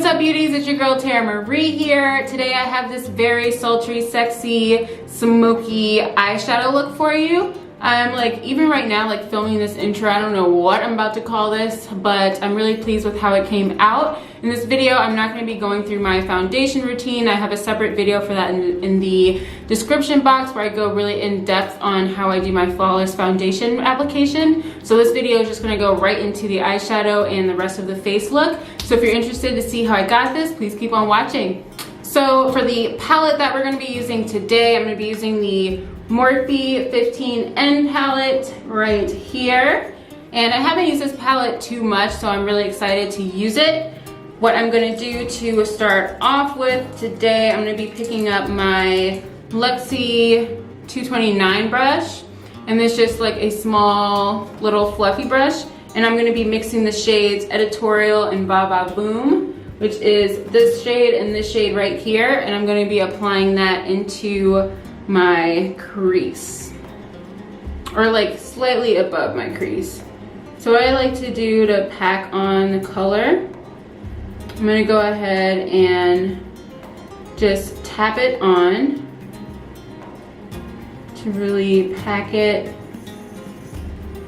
up, beauties? It's your girl Tara Marie here. Today I have this very sultry, sexy, smoky eyeshadow look for you. I'm like, even right now, like filming this intro, I don't know what I'm about to call this, but I'm really pleased with how it came out. In this video, I'm not going to be going through my foundation routine. I have a separate video for that in the description box where I go really in depth on how I do my flawless foundation application. So this video is just going to go right into the eyeshadow and the rest of the face look. So if you're interested to see how I got this, please keep on watching. So for the palette that we're going to be using today, I'm going to be using the Morphe 15N palette right here. And I haven't used this palette too much, so I'm really excited to use it. What I'm going to do to start off with today, I'm going to be picking up my Luxie 229 brush. And this is just like a small little fluffy brush. And I'm going to be mixing the shades Editorial and Baba Boom, which is this shade and this shade right here. And I'm going to be applying that into my crease, or like slightly above my crease. So what I like to do to pack on the color, I'm going to go ahead and just tap it on to really pack it.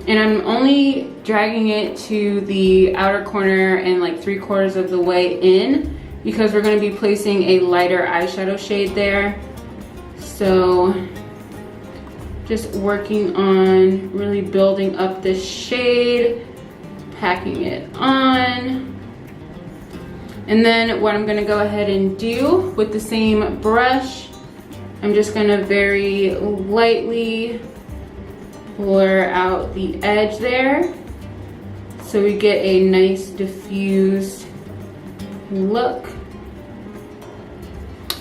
And I'm only dragging it to the outer corner and like 3/4 of the way in, because we're going to be placing a lighter eyeshadow shade there. So just working on really building up this shade, packing it on. And then what I'm going to go ahead and do with the same brush, I'm just going to very lightly blur out the edge there so we get a nice diffused look.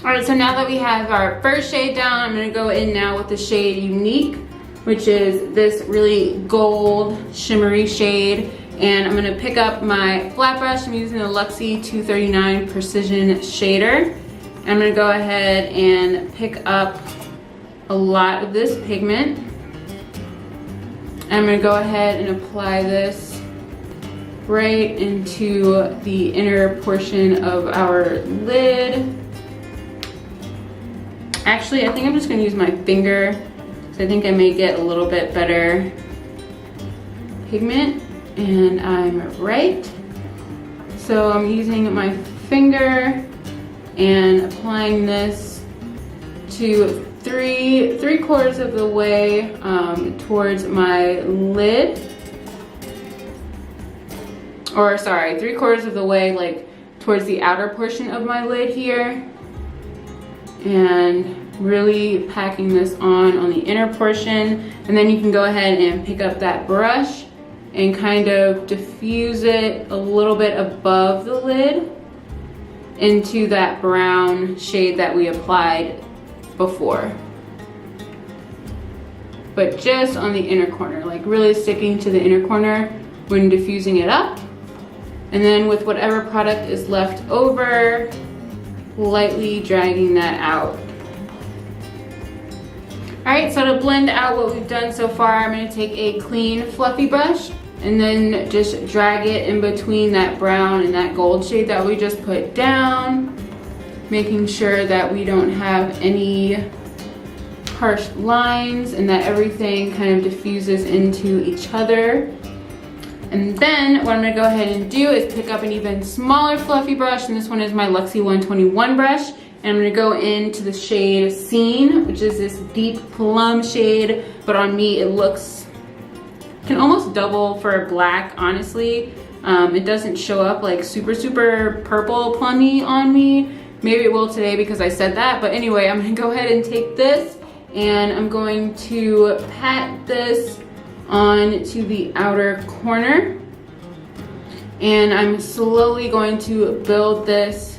Alright, so now that we have our first shade down, I'm going to go in now with the shade Unique, which is this really gold shimmery shade. And I'm going to pick up my flat brush. I'm using the Luxie 239 Precision Shader. I'm going to go ahead and pick up a lot of this pigment. I'm going to go ahead and apply this right into the inner portion of our lid. Actually, I think I'm just going to use my finger, because I think I may get a little bit better pigment, and I'm right. So I'm using my finger and applying this to three-quarters of the way towards my lid. Or sorry, 3/4 of the way like towards the outer portion of my lid here. And really packing this on the inner portion. And then you can go ahead and pick up that brush and kind of diffuse it a little bit above the lid into that brown shade that we applied before. But just on the inner corner, like really sticking to the inner corner when diffusing it up. And then with whatever product is left over, lightly dragging that out. Alright, so to blend out what we've done so far, I'm going to take a clean fluffy brush and then just drag it in between that brown and that gold shade that we just put down, making sure that we don't have any harsh lines and that everything kind of diffuses into each other. And then what I'm going to go ahead and do is pick up an even smaller fluffy brush, and this one is my Luxie 121 brush. And I'm going to go into the shade Scene, which is this deep plum shade, but on me it looks, can almost double for black, honestly. It doesn't show up like super purple plummy on me. Maybe it will today because I said that, but anyway, I'm going to go ahead and take this and I'm going to pat this on to the outer corner, and I'm slowly going to build this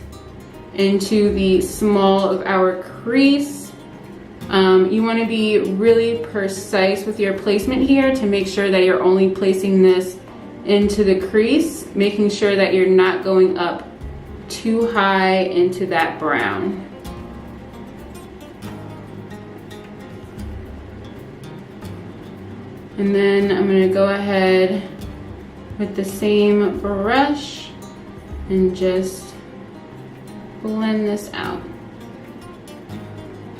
into the small of our crease. You want to be really precise with your placement here to make sure that you're only placing this into the crease, making sure that you're not going up too high into that brown. And then I'm going to go ahead with the same brush and just blend this out.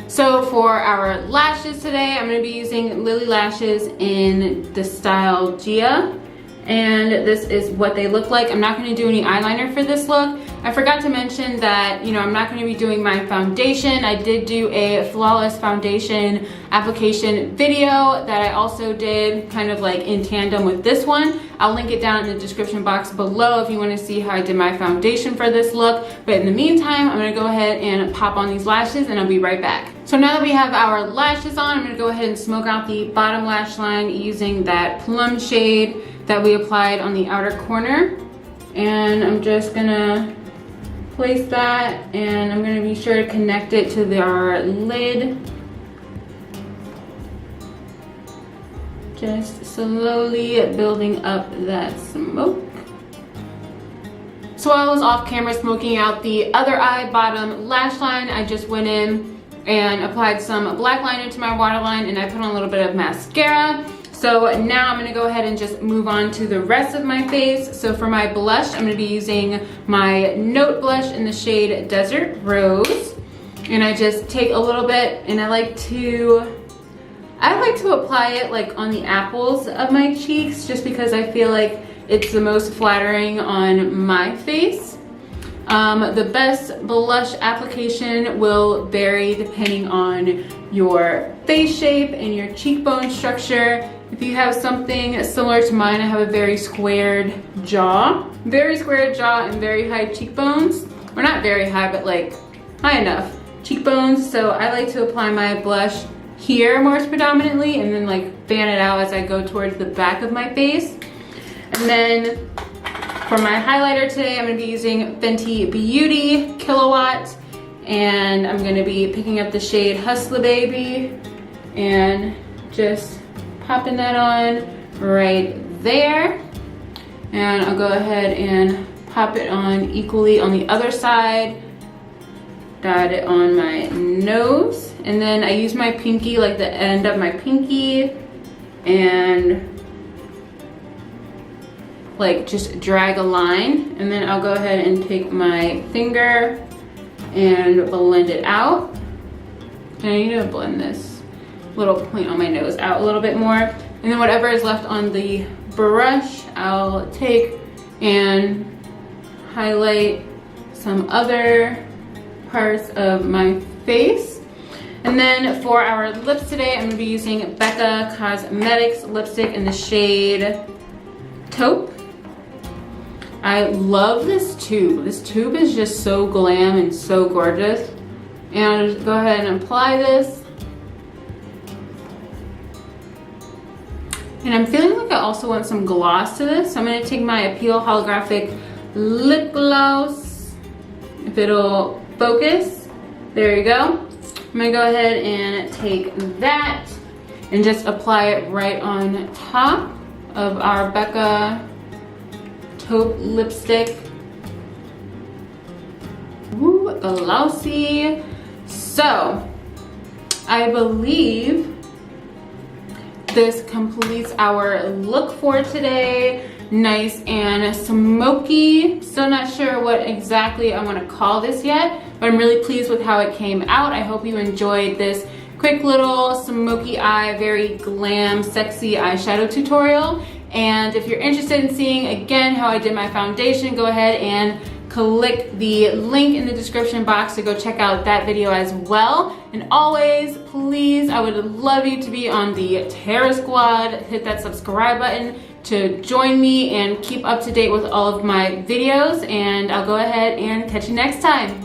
So for our lashes today, I'm going to be using Lily Lashes in the style Gia. And this is what they look like. I'm not going to do any eyeliner for this look. I forgot to mention that, you know, I'm not going to be doing my foundation. I did do a flawless foundation application video that I also did kind of like in tandem with this one. I'll link it down in the description box below if you want to see how I did my foundation for this look. But in the meantime, I'm going to go ahead and pop on these lashes and I'll be right back. So now that we have our lashes on, I'm going to go ahead and smoke out the bottom lash line using that plum shade that we applied on the outer corner. And I'm just gonna place that, and I'm gonna be sure to connect it to our lid. Just slowly building up that smoke. So while I was off camera smoking out the other eye bottom lash line, I just went in and applied some black liner to my waterline, and I put on a little bit of mascara. So now I'm gonna go ahead and just move on to the rest of my face. So for my blush, I'm gonna be using my Note blush in the shade Desert Rose. And I just take a little bit, and I like to apply it like on the apples of my cheeks, just because I feel like it's the most flattering on my face. The best blush application will vary depending on your face shape and your cheekbone structure. If you have something similar to mine, I have a very squared jaw. Very squared jaw and very high cheekbones. Or not very high, but like high enough cheekbones. So I like to apply my blush here more predominantly, and then like fan it out as I go towards the back of my face. And then for my highlighter today, I'm gonna be using Fenty Beauty Kilowatt. And I'm gonna be picking up the shade Hustler Baby and just popping that on right there. And I'll go ahead and pop it on equally on the other side. Dot it on my nose. And then I use my pinky, like the end of my pinky, and like just drag a line. And then I'll go ahead and take my finger and blend it out. And I need to blend this little point on my nose out a little bit more. And then whatever is left on the brush, I'll take and highlight some other parts of my face. And then for our lips today, I'm gonna be using Becca Cosmetics lipstick in the shade Taupe. I love this tube. This tube is just so glam and so gorgeous. And I'll just go ahead and apply this. And I'm feeling like I also want some gloss to this. So I'm gonna take my Appeal Holographic Lip Gloss. If it'll focus. There you go. I'm gonna go ahead and take that and just apply it right on top of our Becca Taupe lipstick. Woo, glossy. So, I believe this completes our look for today. Nice and smoky. Still not sure what exactly I want to call this yet, but I'm really pleased with how it came out. I hope you enjoyed this quick little smoky eye, very glam, sexy eyeshadow tutorial. And if you're interested in seeing again how I did my foundation, go ahead and click the link in the description box to go check out that video as well. And always, please, I would love you to be on the Terra Squad. Hit that subscribe button to join me and keep up to date with all of my videos. And I'll go ahead and catch you next time.